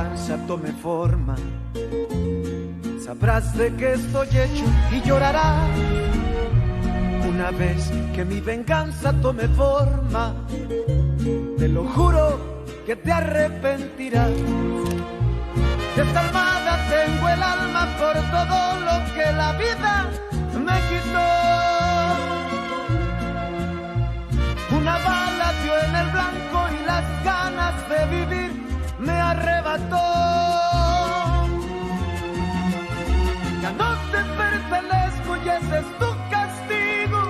venganza tome forma, sabrás de qué estoy hecho y llorarás. Una vez que mi venganza tome forma, te lo juro que te arrepentirás. Desalmada tengo el alma por todo lo que la vida me quitó. Una bala dio en el blanco y las ganas de vivir me arrebató. Ya no te pertenezco y ese es tu castigo,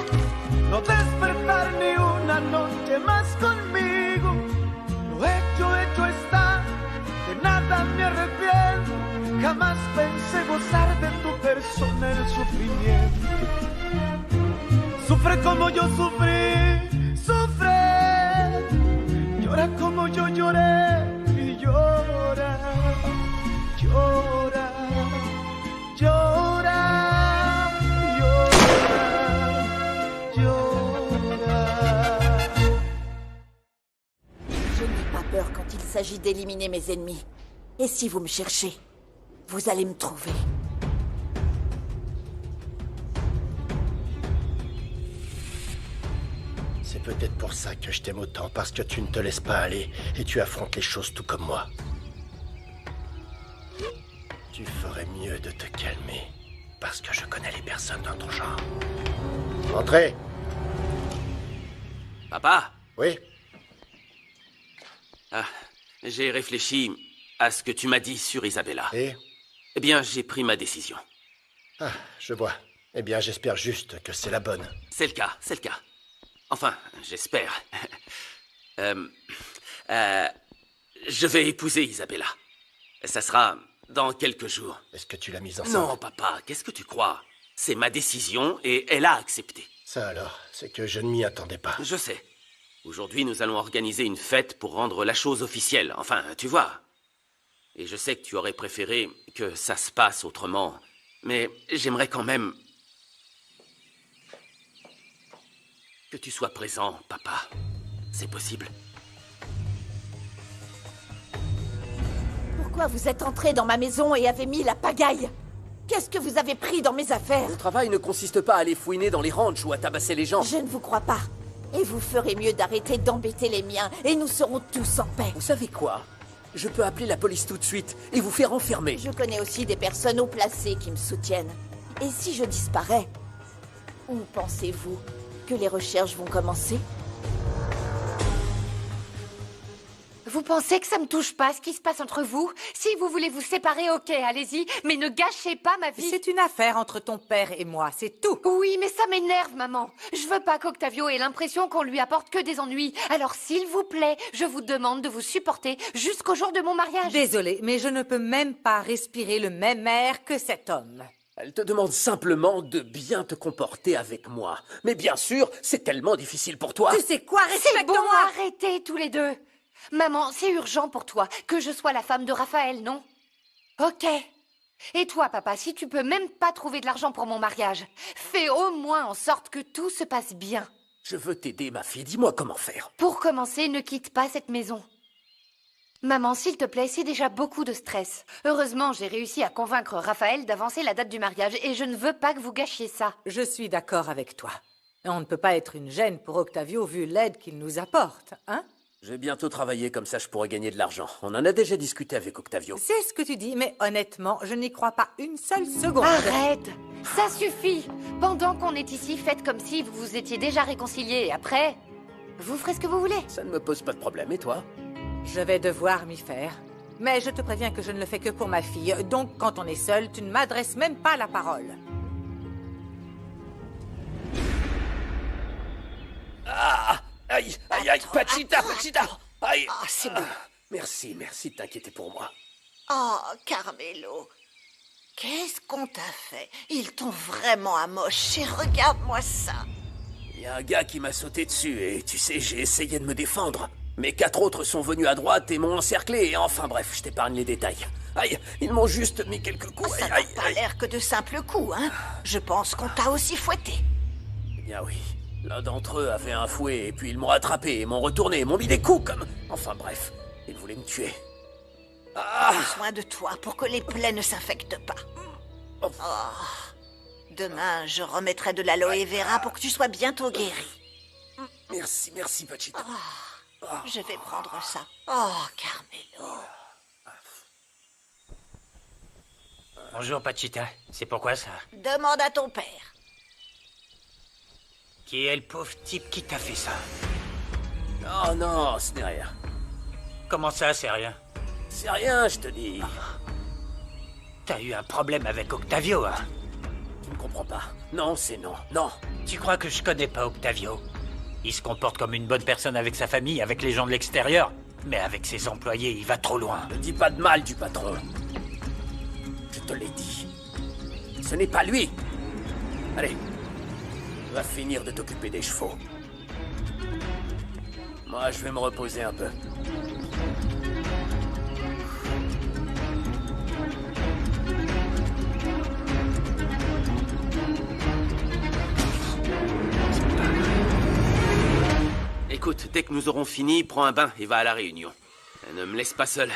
no despertar ni una noche más conmigo. Lo hecho está, de nada me arrepiento. Jamás pensé gozar de tu persona el sufrimiento. Sufre como yo sufrí, sufre. Llora como yo lloré y llora, llora, llora, llora, llora. Je n'ai pas peur quand il s'agit d'éliminer mes ennemis. Et si vous me cherchez, vous allez me trouver. C'est peut-être pour ça que je t'aime autant, parce que tu ne te laisses pas aller et tu affrontes les choses tout comme moi. Tu ferais mieux de te calmer, parce que je connais les personnes dans ton genre. Entrez. Papa? Oui? Ah, j'ai réfléchi à ce que tu m'as dit sur Isabella. Et? Eh bien, j'ai pris ma décision. Ah, je vois. Eh bien, j'espère juste que c'est la bonne. C'est le cas, c'est le cas. Enfin, j'espère. Je vais épouser Isabella. Ça sera dans quelques jours. Est-ce que tu l'as mise enceinte? Non, papa, qu'est-ce que tu crois? C'est ma décision et elle a accepté. Ça alors, c'est que je ne m'y attendais pas. Je sais. Aujourd'hui, nous allons organiser une fête pour rendre la chose officielle. Enfin, tu vois. Et je sais que tu aurais préféré que ça se passe autrement. Mais j'aimerais quand même que tu sois présent, papa. C'est possible. Pourquoi vous êtes entré dans ma maison et avez mis la pagaille? Qu'est-ce que vous avez pris dans mes affaires? Mon travail ne consiste pas à aller fouiner dans les ranchs ou à tabasser les gens. Je ne vous crois pas. Et vous ferez mieux d'arrêter d'embêter les miens, et nous serons tous en paix. Vous savez quoi? Je peux appeler la police tout de suite et vous faire enfermer. Je connais aussi des personnes haut placées qui me soutiennent. Et si je disparais, où pensez-vous que les recherches vont commencer? Vous pensez que ça me touche pas, ce qui se passe entre vous? Si vous voulez vous séparer, ok, allez-y, mais ne gâchez pas ma vie. C'est une affaire entre ton père et moi, c'est tout. Oui, mais ça m'énerve, maman. Je veux pas qu'Octavio ait l'impression qu'on lui apporte que des ennuis. Alors, s'il vous plaît, je vous demande de vous supporter jusqu'au jour de mon mariage. Désolée, mais je ne peux même pas respirer le même air que cet homme. Elle te demande simplement de bien te comporter avec moi. Mais bien sûr, c'est tellement difficile pour toi. Tu sais quoi, C'est bon, respecte-moi. arrêtez tous les deux. Maman, c'est urgent pour toi que je sois la femme de Raphaël, non? Ok. Et toi, papa, si tu peux même pas trouver de l'argent pour mon mariage, fais au moins en sorte que tout se passe bien. Je veux t'aider, ma fille. Dis-moi comment faire. Pour commencer, ne quitte pas cette maison. Maman, s'il te plaît, c'est déjà beaucoup de stress. Heureusement, j'ai réussi à convaincre Raphaël d'avancer la date du mariage et je ne veux pas que vous gâchiez ça. Je suis d'accord avec toi. On ne peut pas être une gêne pour Octavio vu l'aide qu'il nous apporte, hein? Je vais bientôt travailler, comme ça je pourrai gagner de l'argent. On en a déjà discuté avec Octavio. C'est ce que tu dis, mais honnêtement, je n'y crois pas une seule seconde. Arrête! Ça suffit! Pendant qu'on est ici, faites comme si vous vous étiez déjà réconciliés et après, vous ferez ce que vous voulez. Ça ne me pose pas de problème, et toi? Je vais devoir m'y faire. Mais je te préviens que je ne le fais que pour ma fille, donc quand on est seul, tu ne m'adresses même pas la parole. Ah! Aïe, aïe, aïe, Pachita, Pachita! Aïe! Ah, c'est bon. Merci, merci de t'inquiéter pour moi. Oh, Carmelo, qu'est-ce qu'on t'a fait? Ils t'ont vraiment amoché, regarde-moi ça. Il y a un gars qui m'a sauté dessus et tu sais, j'ai essayé de me défendre. Mais 4 autres sont venus à droite et m'ont encerclé et enfin bref, je t'épargne les détails. Aïe, ils m'ont juste mis quelques coups. Ça Aïe, n'a pas aïe. l'air que de simples coups, hein? Je pense qu'on t'a aussi fouetté. Eh bien oui, l'un d'entre eux avait un fouet et puis ils m'ont attrapé, m'ont retourné, m'ont mis des coups comme... Enfin bref, ils voulaient me tuer. Prends soin de toi pour que les plaies ne s'infectent pas. Oh. Demain, je remettrai de l'aloe vera pour que tu sois bientôt guéri. Merci, merci, Pachita. Je vais prendre ça. Oh, Carmelo. Bonjour, Pachita. C'est pourquoi ça? Demande à ton père. Qui est le pauvre type qui t'a fait ça? Oh non, ce n'est rien. Comment ça, c'est rien? C'est rien, je te dis. T'as eu un problème avec Octavio, hein? Tu ne comprends pas. Non, c'est non. Non. Tu crois que je connais pas Octavio? Il se comporte comme une bonne personne avec sa famille, avec les gens de l'extérieur. Mais avec ses employés, il va trop loin. Ne dis pas de mal du patron. Je te l'ai dit. Ce n'est pas lui. Allez. Va finir de t'occuper des chevaux. Moi, je vais me reposer un peu. Écoute, dès que nous aurons fini, prends un bain et va à la réunion. Ne me laisse pas seul.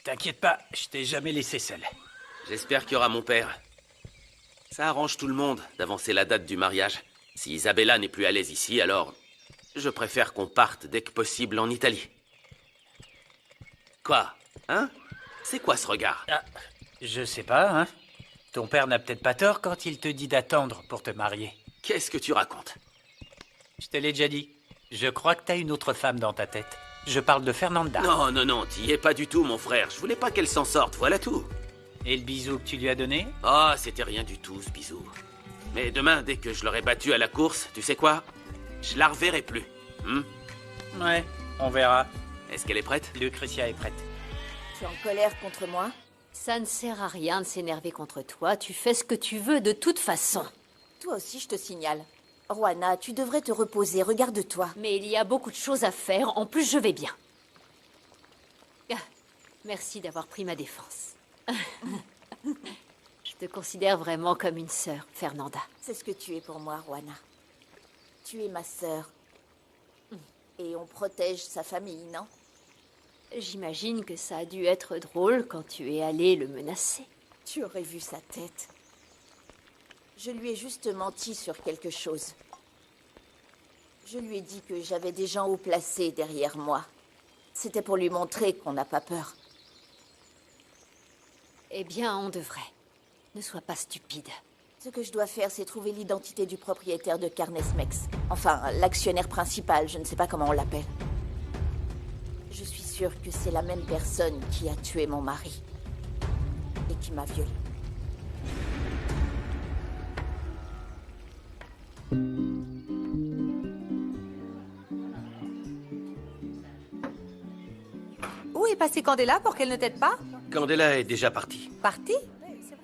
T'inquiète pas, je t'ai jamais laissé seul. J'espère qu'il y aura mon père. Ça arrange tout le monde d'avancer la date du mariage. Si Isabella n'est plus à l'aise ici, alors je préfère qu'on parte dès que possible en Italie. Quoi? Hein? C'est quoi ce regard? Ah, je sais pas, hein. Ton père n'a peut-être pas tort quand il te dit d'attendre pour te marier. Qu'est-ce que tu racontes? Je te l'ai déjà dit. Je crois que t'as une autre femme dans ta tête. Je parle de Fernanda. Non, t'y es pas du tout, mon frère. Je voulais pas qu'elle s'en sorte, voilà tout. Et le bisou que tu lui as donné? Ah, c'était rien du tout, ce bisou. Mais demain, dès que je l'aurai battue à la course, tu sais quoi? Je la reverrai plus. Ouais, on verra. Est-ce qu'elle est prête? Lucretia est prête. Tu es en colère contre moi? Ça ne sert à rien de s'énerver contre toi. Tu fais ce que tu veux de toute façon. Toi aussi, je te signale. Juana, tu devrais te reposer. Regarde-toi. Mais il y a beaucoup de choses à faire. En plus, je vais bien. Merci d'avoir pris ma défense. Je te considère vraiment comme une sœur, Fernanda. C'est ce que tu es pour moi, Juana. Tu es ma sœur. Et on protège sa famille, non? J'imagine que ça a dû être drôle quand tu es allé le menacer. Tu aurais vu sa tête. Je lui ai juste menti sur quelque chose. Je lui ai dit que j'avais des gens haut placés derrière moi. C'était pour lui montrer qu'on n'a pas peur. Eh bien, on devrait. Ne sois pas stupide. Ce que je dois faire, c'est trouver l'identité du propriétaire de Carnesmex. Enfin, l'actionnaire principal, je ne sais pas comment on l'appelle. Je suis sûre que c'est la même personne qui a tué mon mari. Et qui m'a violée. Où est passée Candela pour qu'elle ne t'aide pas? Candela est déjà partie. Partie?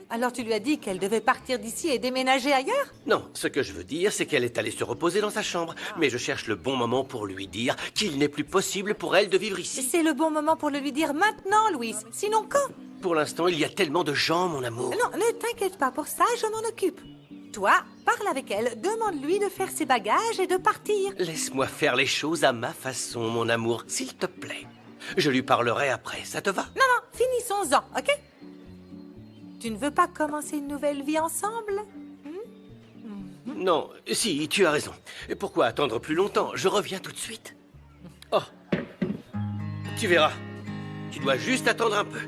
Alors tu lui as dit qu'elle devait partir d'ici et déménager ailleurs? Non, ce que je veux dire, c'est qu'elle est allée se reposer dans sa chambre. Mais je cherche le bon moment pour lui dire qu'il n'est plus possible pour elle de vivre ici. C'est le bon moment pour le lui dire maintenant, Louise. Sinon quand? Pour l'instant, il y a tellement de gens, mon amour. Non, ne t'inquiète pas, pour ça, je m'en occupe. Toi, parle avec elle, demande-lui de faire ses bagages et de partir. Laisse-moi faire les choses à ma façon, mon amour, s'il te plaît. Je lui parlerai après, ça te va? Non, finissons-en, ok? Tu ne veux pas commencer une nouvelle vie ensemble? Non, si, tu as raison. Pourquoi attendre plus longtemps? Je reviens tout de suite. Oh, tu verras. Tu dois juste attendre un peu.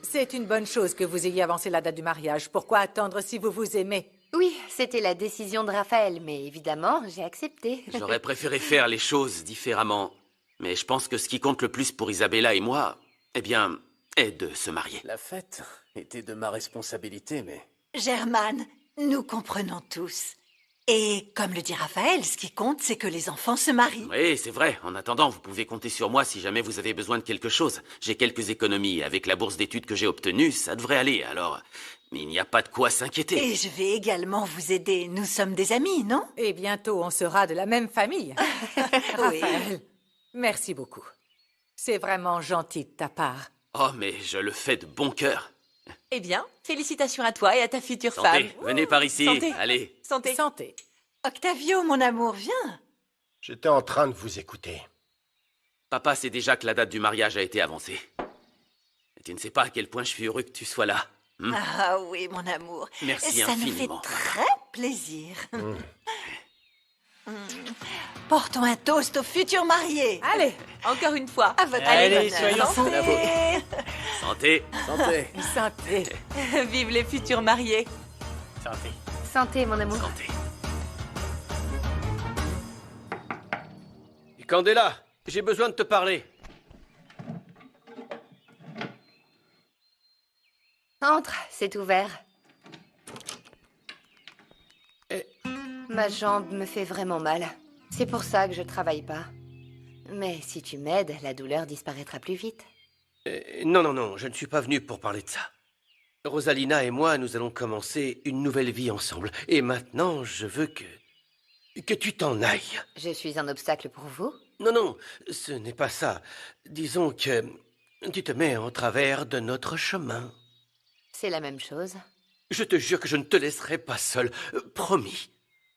C'est une bonne chose que vous ayez avancé la date du mariage. Pourquoi attendre si vous vous aimez? Oui, c'était la décision de Raphaël, mais évidemment, j'ai accepté. J'aurais préféré faire les choses différemment. Mais je pense que ce qui compte le plus pour Isabella et moi, eh bien, est de se marier. La fête était de ma responsabilité, mais... Germane, nous comprenons tous. Et comme le dit Raphaël, ce qui compte, c'est que les enfants se marient. Oui, c'est vrai. En attendant, vous pouvez compter sur moi si jamais vous avez besoin de quelque chose. J'ai quelques économies. Avec la bourse d'études que j'ai obtenue, ça devrait aller. Alors, il n'y a pas de quoi s'inquiéter. Et je vais également vous aider. Nous sommes des amis, non? Et bientôt, on sera de la même famille. Raphaël, merci beaucoup. C'est vraiment gentil de ta part. Oh, mais je le fais de bon cœur. Eh bien, félicitations à toi et à ta future Santé, femme. venez par ici. Santé. Allez. Santé. Santé. Octavio, mon amour, viens. J'étais en train de vous écouter. Papa sait déjà que la date du mariage a été avancée. Et tu ne sais pas à quel point je suis heureux que tu sois là. Ah oui, mon amour. Merci Ça infiniment. nous fait très plaisir. Portons un toast aux futurs mariés. Allez, encore une fois. À votre Allez, bonheur. soyons fous. Santé. Santé. Santé. Vive les futurs mariés. Santé. Santé, mon amour. Santé. Candela, j'ai besoin de te parler. Entre, c'est ouvert. Eh. Ma jambe me fait vraiment mal. C'est pour ça que je travaille pas. Mais si tu m'aides, la douleur disparaîtra plus vite. Non, je ne suis pas venu pour parler de ça. Rosalina et moi, nous allons commencer une nouvelle vie ensemble. Et maintenant, je veux que tu t'en ailles. Je suis un obstacle pour vous? Non, ce n'est pas ça. Disons que tu te mets en travers de notre chemin. C'est la même chose. Je te jure que je ne te laisserai pas seul. Promis.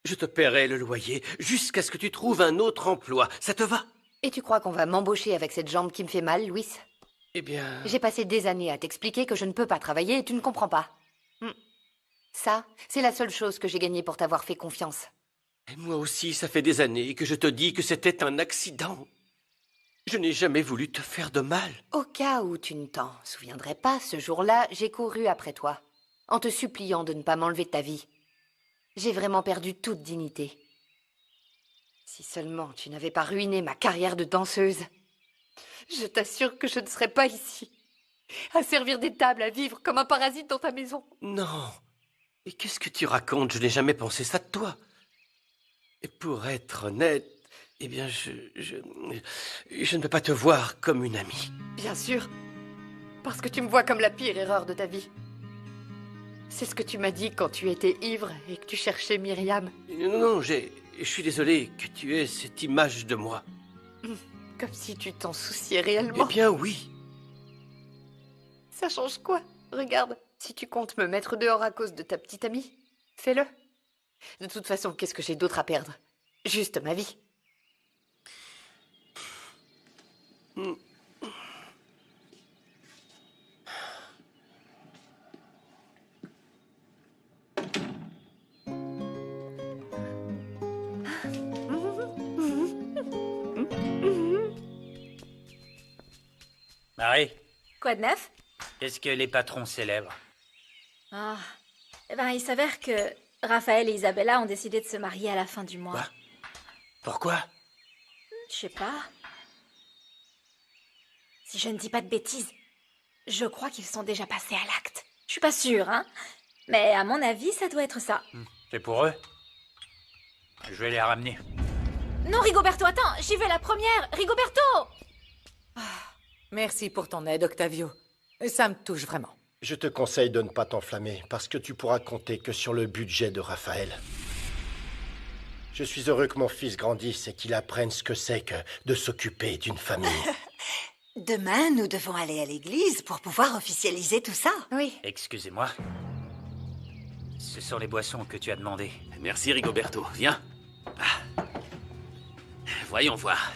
Je te paierai le loyer jusqu'à ce que tu trouves un autre emploi. Ça te va? Et tu crois qu'on va m'embaucher avec cette jambe qui me fait mal, Louis? Eh bien... J'ai passé des années à t'expliquer que je ne peux pas travailler et tu ne comprends pas. Ça, c'est la seule chose que j'ai gagnée pour t'avoir fait confiance. Et moi aussi, ça fait des années que je te dis que c'était un accident. Je n'ai jamais voulu te faire de mal. Au cas où tu ne t'en souviendrais pas, ce jour-là, j'ai couru après toi, en te suppliant de ne pas m'enlever de ta vie. J'ai vraiment perdu toute dignité. Si seulement tu n'avais pas ruiné ma carrière de danseuse. Je t'assure que je ne serais pas ici, à servir des tables, à vivre comme un parasite dans ta maison. Non. Et qu'est-ce que tu racontes? Je n'ai jamais pensé ça de toi. Et pour être honnête, eh bien, je ne peux pas te voir comme une amie. Bien sûr, parce que tu me vois comme la pire erreur de ta vie. C'est ce que tu m'as dit quand tu étais ivre et que tu cherchais Myriam. Non, je suis désolé que tu aies cette image de moi. Comme si tu t'en souciais réellement. Eh bien, oui. Ça change quoi? Regarde, si tu comptes me mettre dehors à cause de ta petite amie, fais-le. De toute façon, qu'est-ce que j'ai d'autre à perdre? Juste ma vie. Marie, Quoi de neuf? qu'est-ce que les patrons célèbrent? Ah, eh ben, il s'avère que Raphaël et Isabella ont décidé de se marier à la fin du mois. Quoi? Pourquoi? Je sais pas. Si je ne dis pas de bêtises, je crois qu'ils sont déjà passés à l'acte. Je suis pas sûre, hein. Mais à mon avis, ça doit être ça. C'est pour eux? Je vais les ramener. Non, Rigoberto, attends, j'y vais la première. Rigoberto! Merci pour ton aide, Octavio. Ça me touche vraiment. Je te conseille de ne pas t'enflammer, parce que tu pourras compter que sur le budget de Raphaël. Je suis heureux que mon fils grandisse et qu'il apprenne ce que c'est que de s'occuper d'une famille. Demain, nous devons aller à l'église pour pouvoir officialiser tout ça. Oui. Excusez-moi. Ce sont les boissons que tu as demandées. Merci, Rigoberto. Viens. Ah. Voyons voir.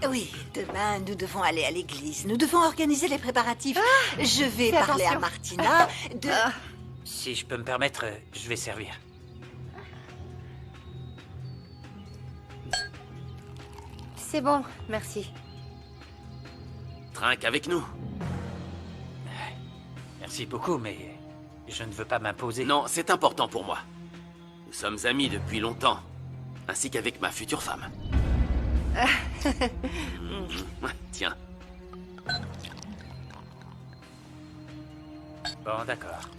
Oui, demain, nous devons aller à l'église. Nous devons organiser les préparatifs. Je vais fais parler à attention. Martina de... Si je peux me permettre, je vais servir. C'est bon, merci. Trinque avec nous. Merci beaucoup, mais je ne veux pas m'imposer. Non, c'est important pour moi. Nous sommes amis depuis longtemps, ainsi qu'avec ma future femme. Tiens. Bon, d'accord.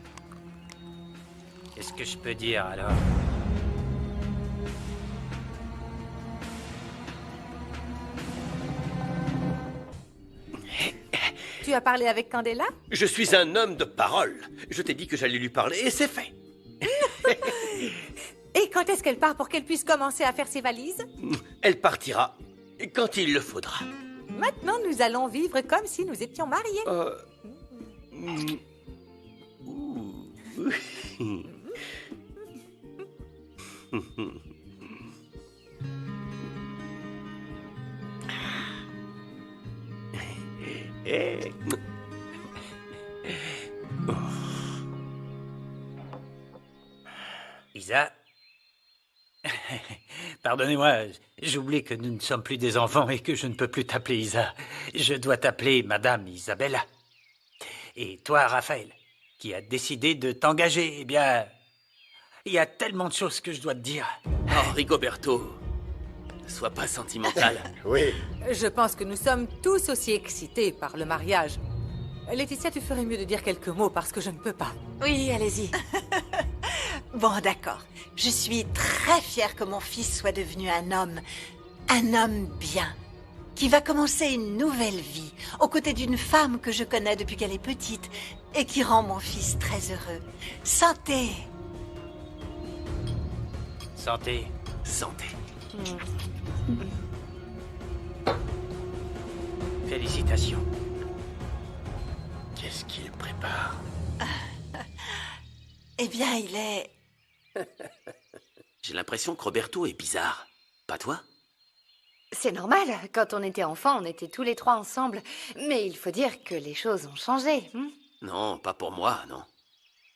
Qu'est-ce que je peux dire, alors? Tu as parlé avec Candela? Je suis un homme de parole. Je t'ai dit que j'allais lui parler et c'est fait. Et quand est-ce qu'elle part pour qu'elle puisse commencer à faire ses valises? Elle partira quand il le faudra. Maintenant, nous allons vivre comme si nous étions mariés. Isa. Pardonnez-moi, j'oublie que nous ne sommes plus des enfants et que je ne peux plus t'appeler Isa. Je dois t'appeler Madame Isabella. Et toi, Raphaël, qui as décidé de t'engager, eh bien, il y a tellement de choses que je dois te dire. Oh, Rigoberto, ne sois pas sentimental. Oui. Je pense que nous sommes tous aussi excités par le mariage. Laetitia, tu ferais mieux de dire quelques mots parce que je ne peux pas. Oui, allez-y. Bon, d'accord. Je suis très fière que mon fils soit devenu un homme bien, qui va commencer une nouvelle vie aux côtés d'une femme que je connais depuis qu'elle est petite et qui rend mon fils très heureux. Santé! Santé. Santé. Félicitations. Qu'est-ce qu'il prépare? Eh bien, il est... J'ai l'impression que Roberto est bizarre. Pas toi? C'est normal, quand on était enfant, on était tous les trois ensemble. Mais il faut dire que les choses ont changé. Non, pas pour moi, non.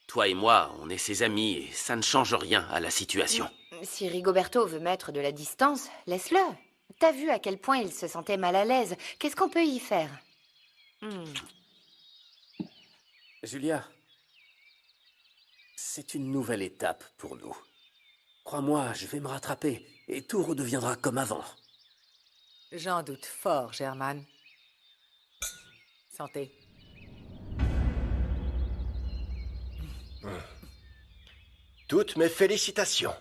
Toi et moi, on est ses amis et ça ne change rien à la situation. Si Rigoberto veut mettre de la distance, laisse-le. T'as vu à quel point il se sentait mal à l'aise. Qu'est-ce qu'on peut y faire? Julia, c'est une nouvelle étape pour nous. Crois-moi, je vais me rattraper et tout redeviendra comme avant. J'en doute fort, Germaine. Santé. Toutes mes félicitations.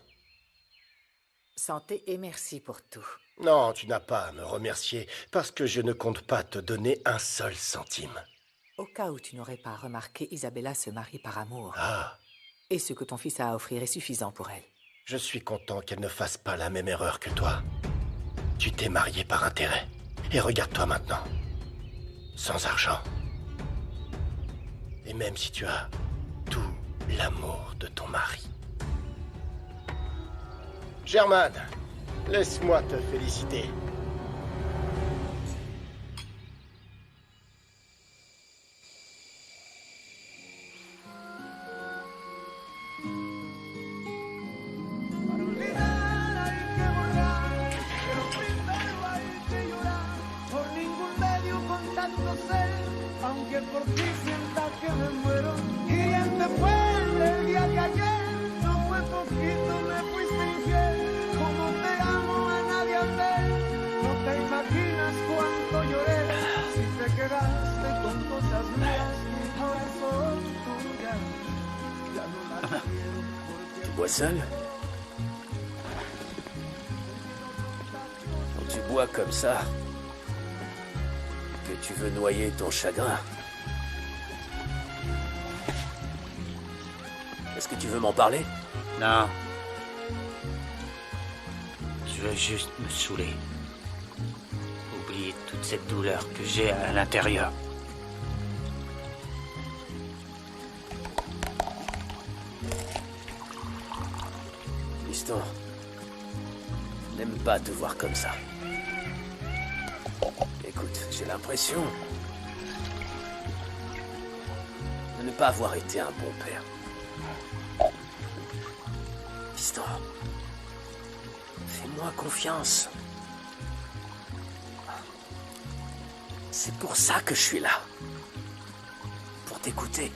Santé et merci pour tout. Non, tu n'as pas à me remercier parce que je ne compte pas te donner un seul centime. Au cas où tu n'aurais pas remarqué, Isabella se marie par amour. Ah. Et ce que ton fils a à offrir est suffisant pour elle. Je suis content qu'elle ne fasse pas la même erreur que toi. Tu t'es marié par intérêt. Et regarde-toi maintenant. Sans argent. Et même si tu as tout l'amour de ton mari. Germaine, laisse-moi te féliciter. Aunque por ti sienta que me muero. Y bien después del día que ayer no fue poquito, me fuiste infiel. Como te amo a nadie hacer. No te imaginas cuánto lloré. Si te quedaste con cosas mías, ahora son tuyas. Ya no las quiero porque... Tu bois seul? Quand tu bois comme ça, que tu veux noyer ton chagrin. Est-ce que tu veux m'en parler? Non. Je veux juste me saouler. Oublier toute cette douleur que j'ai à l'intérieur. Fiston, je n'aime pas te voir comme ça. Écoute, j'ai l'impression de ne pas avoir été un bon père. Fiston, fais-moi confiance. C'est pour ça que je suis là. Pour t'écouter.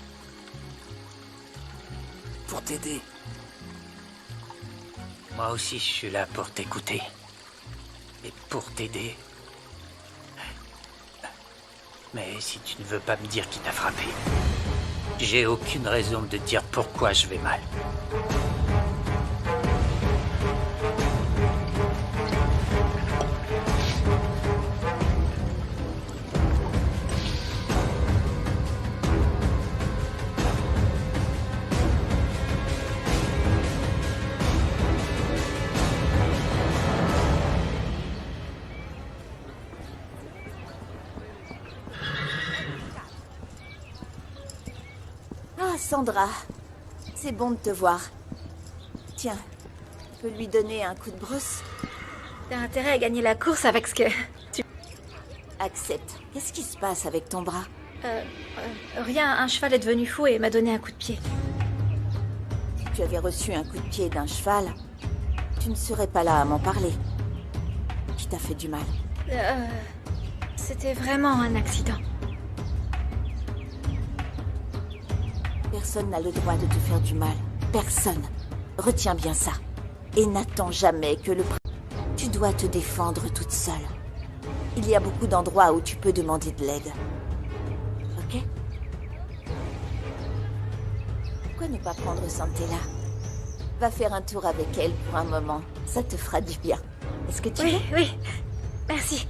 Pour t'aider. Moi aussi, je suis là pour t'écouter. Et pour t'aider. Mais si tu ne veux pas me dire qui t'a frappé, j'ai aucune raison de te dire pourquoi je vais mal. Sandra, c'est bon de te voir. Tiens, tu peux lui donner un coup de brosse? T'as intérêt à gagner la course avec ce que tu... Accepte. Qu'est-ce qui se passe avec ton bras? Rien, un cheval est devenu fou et m'a donné un coup de pied. Si tu avais reçu un coup de pied d'un cheval, tu ne serais pas là à m'en parler. Qui t'a fait du mal? C'était vraiment un accident. Personne n'a le droit de te faire du mal. Personne. Retiens bien ça. Et n'attends jamais que le... Tu dois te défendre toute seule. Il y a beaucoup d'endroits où tu peux demander de l'aide. Ok? Pourquoi ne pas prendre Santella? Va faire un tour avec elle pour un moment. Ça te fera du bien. Est-ce que tu veux? Oui, oui. Merci.